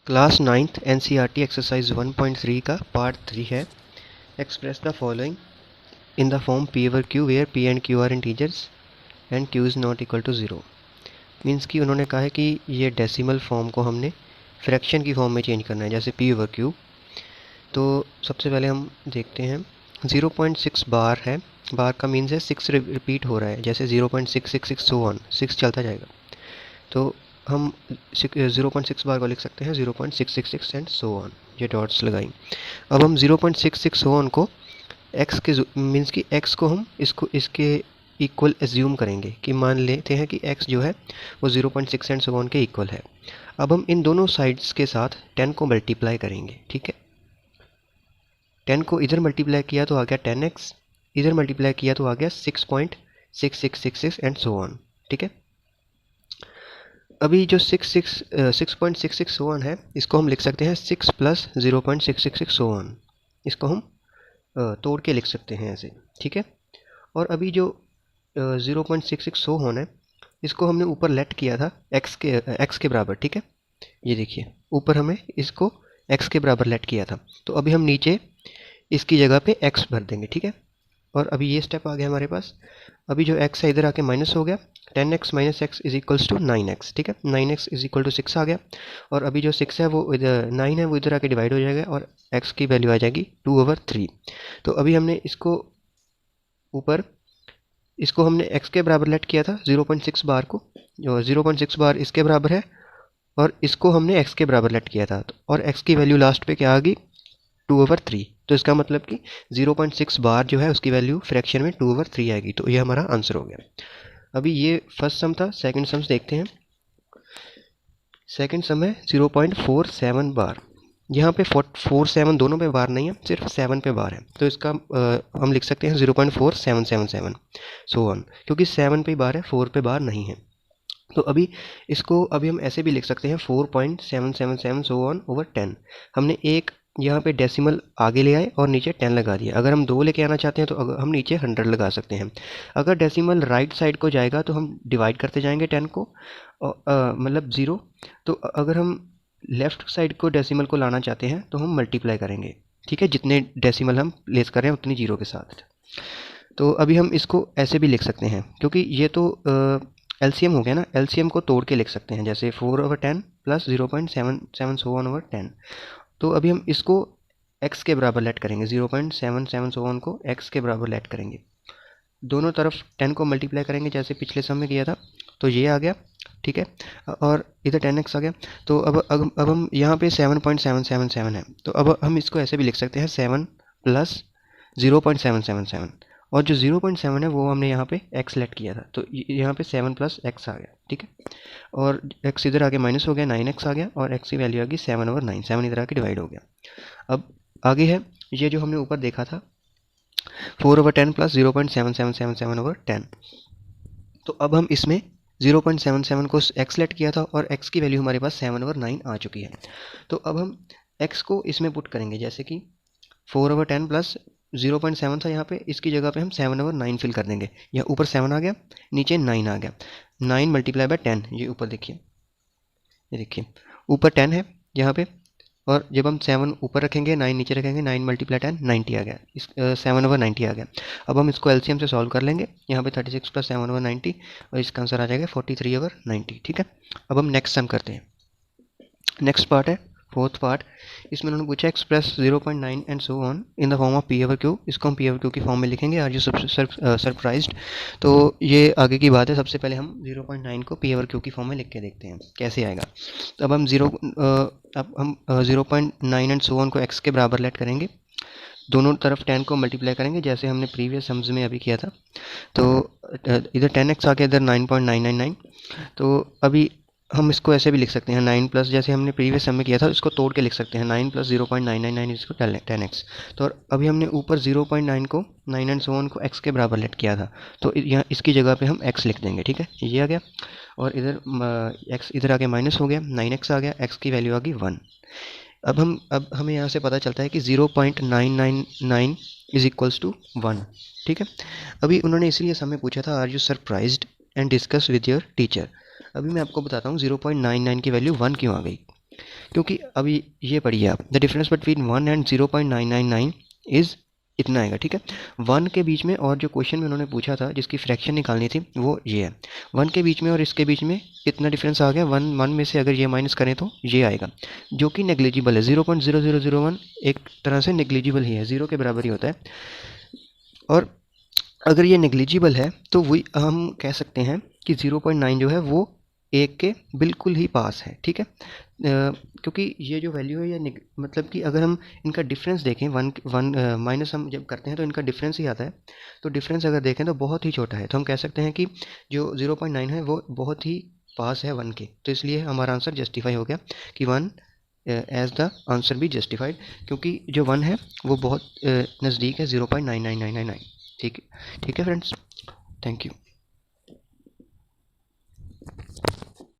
Class ninth NCERT exercise 1.3 का part 3 है। Express the following in the form p over q where p and q are integers and q is not equal to zero. Means कि उन्होंने कहा है कि ये decimal form को हमने फ्रैक्शन की फॉर्म में चेंज करना है, जैसे पी ओवर क्यू। तो सबसे पहले हम देखते हैं 0.6 बार है। बार का मीन्स है 6 रिपीट हो रहा है, जैसे 0.666 सो ऑन, 6 चलता जाएगा। तो हम 0.6 बार को लिख सकते हैं 0.666 एंड सो ऑन, ये डॉट्स लगाई। अब हम 0.66 सो ऑन को एक्स के मीन्स कि एक्स को हम इसके इक्वल एज्यूम करेंगे कि मान लेते हैं कि एक्स जो है वो 0.6 एंड सो ऑन के इक्वल है। अब हम इन दोनों साइड्स के साथ 10 को मल्टीप्लाई करेंगे, ठीक है। 10 को इधर मल्टीप्लाई किया तो आ गया 10x, इधर मल्टीप्लाई किया तो आ गया 6.6666 एंड सो ऑन, ठीक है। अभी जो 6.66 सो ऑन है, इसको हम लिख सकते हैं 6 प्लस 0.666 सो ऑन। इसको हम तोड़ के लिख सकते हैं ऐसे, ठीक है। और अभी जो 0.66 सो ऑन है, इसको हमने ऊपर लेट किया था x के बराबर, ठीक है। ये देखिए ऊपर हमें इसको x के बराबर लेट किया था, तो अभी हम नीचे इसकी जगह पे x भर देंगे, ठीक है। और अभी ये स्टेप आ गया हमारे पास। अभी जो x है इधर आके माइनस हो गया, 10x minus x is equals to 9x, ठीक है। 9x इज इक्वल टू 6 आ गया। और अभी जो 6 है वो इधर 9 है वो इधर आके डिवाइड हो जाएगा और x की वैल्यू आ जाएगी 2/3। तो अभी हमने इसको ऊपर इसको हमने x के बराबर लेट किया था 0.6 बार को, जो 0.6 बार इसके बराबर है, और इसको हमने x के बराबर लेट किया था। और x की वैल्यू लास्ट पे क्या आ गई 2/3। तो इसका मतलब कि 0.6 बार जो है उसकी वैल्यू फ्रैक्शन में 2/3 आएगी। तो ये हमारा आंसर हो गया। अभी ये फर्स्ट सम था, सेकंड सम्स देखते हैं। सेकंड सम है 0.47 बार। यहाँ पे 47 दोनों पे बार नहीं है, सिर्फ 7 पे बार है। तो इसका हम लिख सकते हैं 0.4777 सो ऑन, क्योंकि 7 पे बार है, 4 पे बार नहीं है। तो अभी इसको अभी हम ऐसे भी लिख सकते हैं 4.777 सो ऑन ओवर 10। हमने एक यहाँ पे डेसिमल आगे ले आए और नीचे 10 लगा दिया। अगर हम 2 लेके आना चाहते हैं तो हम नीचे 100 लगा सकते हैं। अगर डेसिमल राइट साइड को जाएगा तो हम डिवाइड करते जाएंगे 10 को, मतलब 0। तो अगर हम लेफ़्ट साइड को डेसिमल को लाना चाहते हैं तो हम मल्टीप्लाई करेंगे, ठीक है। जितने डेसिमल हम प्लेस कर रहे हैं उतनी जीरो के साथ। तो अभी हम इसको ऐसे भी लिख सकते हैं, क्योंकि ये तो एलसीएम हो गया ना, एलसीएम को तोड़ के लिख सकते हैं, जैसे 4/10 प्लस 0.77 सो ऑन ओवर 10। तो अभी हम इसको x के बराबर लेट करेंगे, 0.77 सो ऑन को x के बराबर लेट करेंगे। दोनों तरफ 10 को मल्टीप्लाई करेंगे जैसे पिछले सम में किया था, तो ये आ गया, ठीक है। और इधर 10x आ गया। तो अब हम यहाँ पे 7.777 है, तो अब हम इसको ऐसे भी लिख सकते हैं 7 प्लस 0.777। और जो 0.7 है वो हमने यहाँ पे x लेट किया था, तो यहाँ पे 7 प्लस x आ गया, ठीक है। और x इधर आके माइनस हो गया, 9x आ गया, और x की वैल्यू आ गई 7/9। 7 इधर आके डिवाइड हो गया। अब आगे है ये जो हमने ऊपर देखा था 4/10 प्लस 0.7777/10। तो अब हम इसमें 0.77 को x लेट किया था और x की वैल्यू हमारे पास 7/9 आ चुकी है। तो अब हम x को इसमें पुट करेंगे, जैसे कि 4/10 प्लस 0.7 था, यहाँ पे इसकी जगह पे हम 7/9 फिल कर देंगे। यहाँ ऊपर 7 आ गया, नीचे 9 आ गया। 9 मल्टीप्लाई बाय 10, ये ऊपर देखिए, ये देखिए ऊपर 10 है यहाँ पे, और जब हम 7 ऊपर रखेंगे 9 नीचे रखेंगे, 9 मल्टीप्लाई 10 90 आ गया, इस 7/90 आ गया। अब हम इसको एलसीएम से सॉल्व कर लेंगे, यहाँ पे 36 प्लस 7/90, और इसका आंसर आ जाएगा 43/90, ठीक है। अब हम नेक्स्ट सम करते हैं। नेक्स्ट पार्ट है फोर्थ पार्ट। इसमें उन्होंने पूछा express 0.9 and so on in the form of p over q. इसको हम पी ओवर क्यू की फॉर्म में लिखेंगे। Are you surprised? तो ये आगे की बात है। सबसे पहले हम 0.9 को पी ओवर क्यू की फॉर्म में लिख के देखते हैं कैसे आएगा। तो अब हम 0.9 एंड सो ऑन को एक्स के बराबर लेट करेंगे, दोनों तरफ 10 को मल्टीप्लाई करेंगे जैसे हमने प्रीवियस सम्स में अभी किया था। तो इधर 10x आ गया, इधर 9.999। तो अभी हम इसको ऐसे भी लिख सकते हैं 9 प्लस, जैसे हमने प्रीवियस सम में किया था इसको तोड़ के लिख सकते हैं 9 प्लस 0.999 इसको 10x। तो अभी हमने ऊपर 0.9 को 9 एंड सो ऑन को x के बराबर लेट किया था, तो यहाँ इसकी जगह पे हम x लिख देंगे, ठीक है। ये आ गया, और इधर x इधर आके माइनस हो गया, 9x आ गया, x की वैल्यू आ गई 1। अब हमें यहाँ से पता चलता है कि 0.999 इज इक्वल्स टू 1, ठीक है। अभी उन्होंने इसलिए समय पूछा था are you surprised and discuss with your teacher. अभी मैं आपको बताता हूँ 0.99 की वैल्यू 1 क्यों आ गई। क्योंकि अभी ये पढ़िए आप, the difference between 1 and 0.999 is इतना आएगा, ठीक है। 1 के बीच में और जो क्वेश्चन में उन्होंने पूछा था जिसकी फ्रैक्शन निकालनी थी वो ये है। 1 के बीच में और इसके बीच में इतना डिफरेंस आ गया, 1 में से अगर ये माइनस करें तो ये आएगा, जो कि नेग्लिजिबल है। 0.0001 एक तरह से नेग्लिजिबल ही है, ज़ीरो के बराबर ही होता है। और अगर ये नेग्लिजिबल है तो वही हम कह सकते हैं कि 0.9 जो है वो एक के बिल्कुल ही पास है, ठीक है। क्योंकि ये जो वैल्यू है ये मतलब कि अगर हम इनका डिफरेंस देखें, वन वन माइनस हम जब करते हैं तो इनका डिफरेंस ही आता है, तो डिफरेंस अगर देखें तो बहुत ही छोटा है, तो हम कह सकते हैं कि जो 0.9 है वो बहुत ही पास है 1 के, तो इसलिए हमारा आंसर जस्टिफाई हो गया कि 1 एज द आंसर भी जस्टिफाइड, क्योंकि जो 1 है वो बहुत नज़दीक है 0.99999। ठीक है, ठीक है फ्रेंड्स, थैंक यू।